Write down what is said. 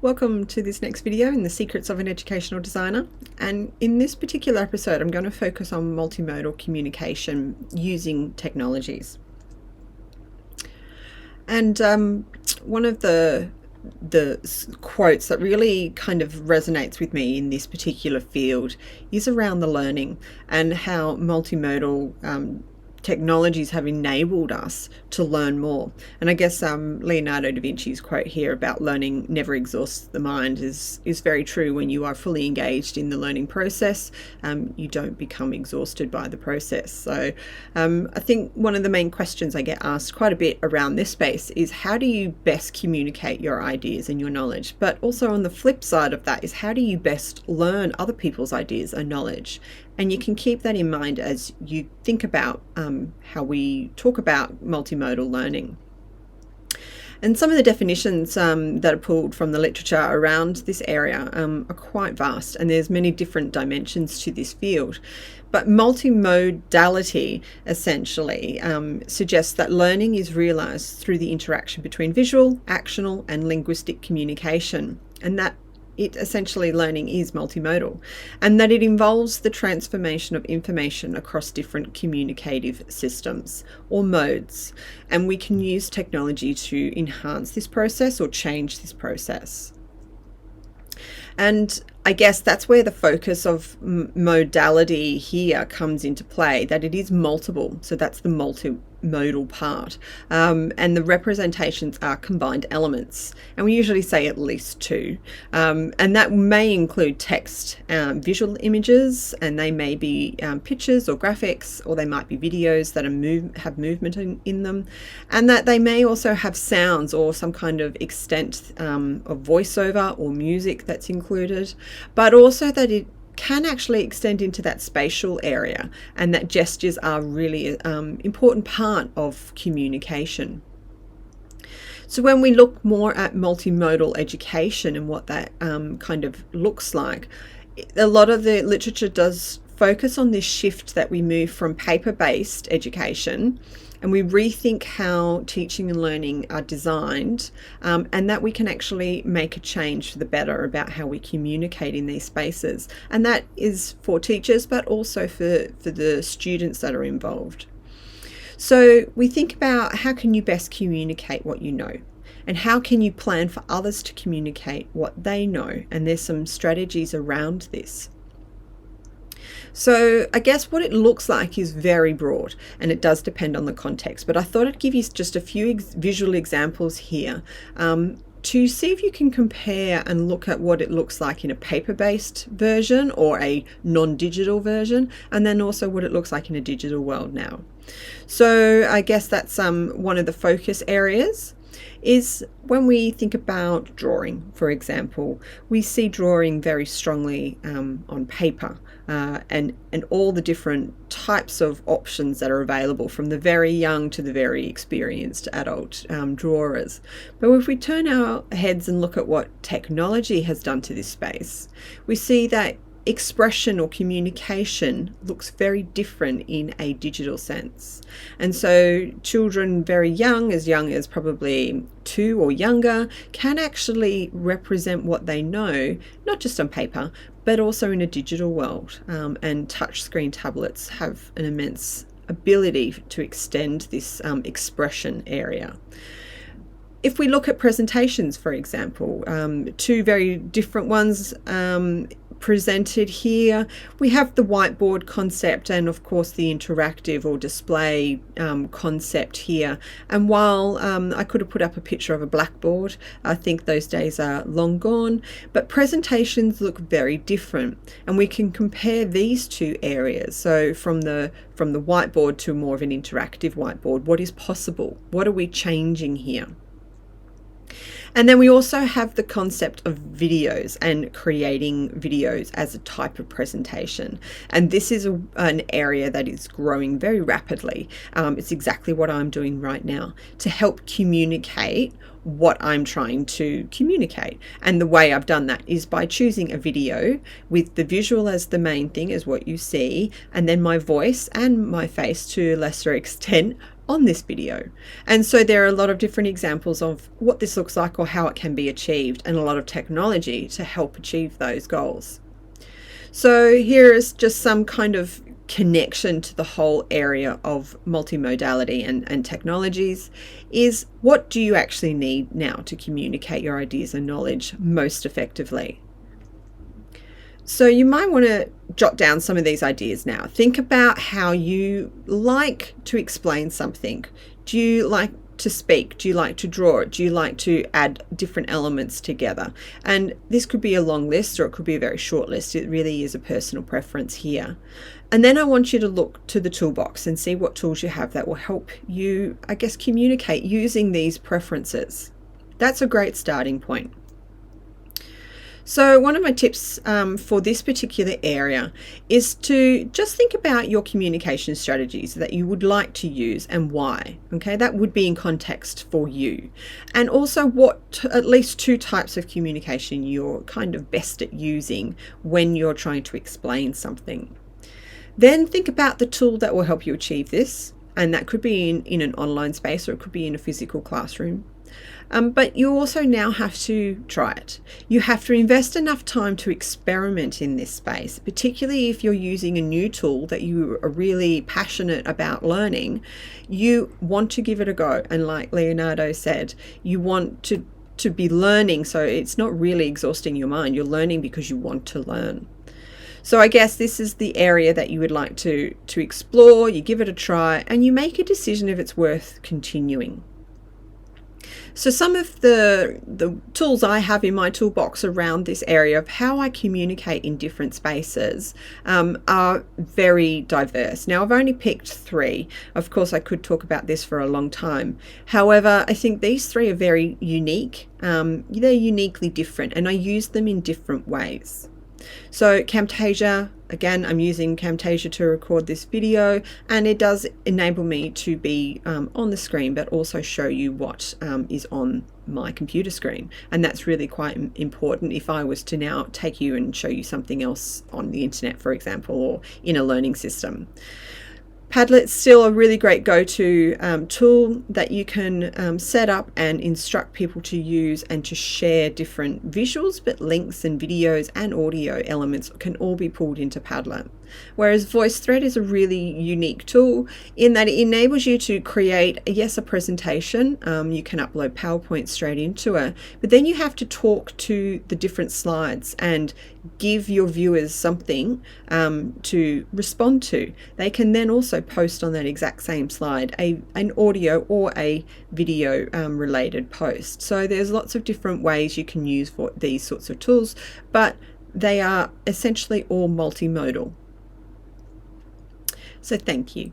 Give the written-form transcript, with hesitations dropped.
Welcome to this next video in the Secrets of an Educational Designer, and in this particular episode I'm going to focus on multimodal communication using technologies. And one of the quotes that really kind of resonates with me in this particular field is around the learning and how multimodal technologies have enabled us to learn more. And I guess Leonardo da Vinci's quote here about learning never exhausts the mind is very true. When you are fully engaged in the learning process, you don't become exhausted by the process. So I think one of the main questions I get asked quite a bit around this space is, how do you best communicate your ideas and your knowledge? But also on the flip side of that is, how do you best learn other people's ideas and knowledge? And you can keep that in mind as you think about how we talk about multimodal learning. And some of the definitions that are pulled from the literature around this area are quite vast, and there's many different dimensions to this field. But multimodality essentially suggests that learning is realized through the interaction between visual, actional, and linguistic communication, and that learning is multimodal, and that it involves the transformation of information across different communicative systems or modes, and we can use technology to enhance this process or change this process. And I guess that's where the focus of modality here comes into play, that it is multiple. So that's the multimodal part. And the representations are combined elements. And we usually say at least two. And that may include text, visual images, and they may be pictures or graphics, or they might be videos that have movement in them. And that they may also have sounds or some kind of extent of voiceover or music that's included. But also that it can actually extend into that spatial area, and that gestures are really important part of communication. So when we look more at multimodal education and what that kind of looks like, a lot of the literature does focus on this shift that we move from paper-based education, and we rethink how teaching and learning are designed, and that we can actually make a change for the better about how we communicate in these spaces. And that is for teachers, but also for the students that are involved. So we think about, how can you best communicate what you know? And how can you plan for others to communicate what they know? And there's some strategies around this. So I guess what it looks like is very broad, and it does depend on the context, but I thought I'd give you just a few visual examples here to see if you can compare and look at what it looks like in a paper-based version or a non-digital version, and then also what it looks like in a digital world now. So I guess that's one of the focus areas. Is when we think about drawing, for example, we see drawing very strongly on paper, and all the different types of options that are available, from the very young to the very experienced adult drawers. But if we turn our heads and look at what technology has done to this space, we see that expression or communication looks very different in a digital sense. And so children very young as probably 2 or younger, can actually represent what they know, not just on paper, but also in a digital world. And touchscreen tablets have an immense ability to extend this expression area. If we look at presentations, for example, 2 very different ones presented here. We have the whiteboard concept and of course the interactive or display concept here. And while I could have put up a picture of a blackboard, I think those days are long gone, but presentations look very different, and we can compare these 2 areas. So from the whiteboard to more of an interactive whiteboard, what is possible? What are we changing here? And then we also have the concept of videos and creating videos as a type of presentation. And this is an area that is growing very rapidly. It's exactly what I'm doing right now to help communicate what I'm trying to communicate. And the way I've done that is by choosing a video with the visual as the main thing, as what you see, and then my voice and my face to a lesser extent on this video. And so there are a lot of different examples of what this looks like or how it can be achieved, and a lot of technology to help achieve those goals. So here is just some kind of connection to the whole area of multimodality and technologies is, what do you actually need now to communicate your ideas and knowledge most effectively? So you might want to jot down some of these ideas now. Think about how you like to explain something. Do you like to speak? Do you like to draw? Do you like to add different elements together? And this could be a long list, or it could be a very short list. It really is a personal preference here. And then I want you to look to the toolbox and see what tools you have that will help you, I guess, communicate using these preferences. That's a great starting point. So one of my tips for this particular area is to just think about your communication strategies that you would like to use and why. Okay, that would be in context for you. And also what at least 2 types of communication you're kind of best at using when you're trying to explain something. Then think about the tool that will help you achieve this. And that could be in an online space, or it could be in a physical classroom. But you also now have to try it. You have to invest enough time to experiment in this space, particularly if you're using a new tool that you are really passionate about learning. You want to give it a go. And like Leonardo said, you want to be learning, so it's not really exhausting your mind. You're learning because you want to learn. So I guess this is the area that you would like to explore. You give it a try and you make a decision if it's worth continuing. So some of the tools I have in my toolbox around this area of how I communicate in different spaces are very diverse. Now, I've only picked 3. Of course, I could talk about this for a long time. However, I think these 3 are very unique. They're uniquely different, and I use them in different ways. So Camtasia, again, I'm using Camtasia to record this video, and it does enable me to be on the screen, but also show you what is on my computer screen. And that's really quite important if I was to now take you and show you something else on the internet, for example, or in a learning system. Padlet's still a really great go-to tool that you can set up and instruct people to use and to share different visuals, but links and videos and audio elements can all be pulled into Padlet. Whereas VoiceThread is a really unique tool in that it enables you to create, yes, a presentation. You can upload PowerPoint straight into it, but then you have to talk to the different slides and give your viewers something to respond to. They can then also post on that exact same slide an audio or a video related post. So there's lots of different ways you can use for these sorts of tools, but they are essentially all multimodal. So thank you.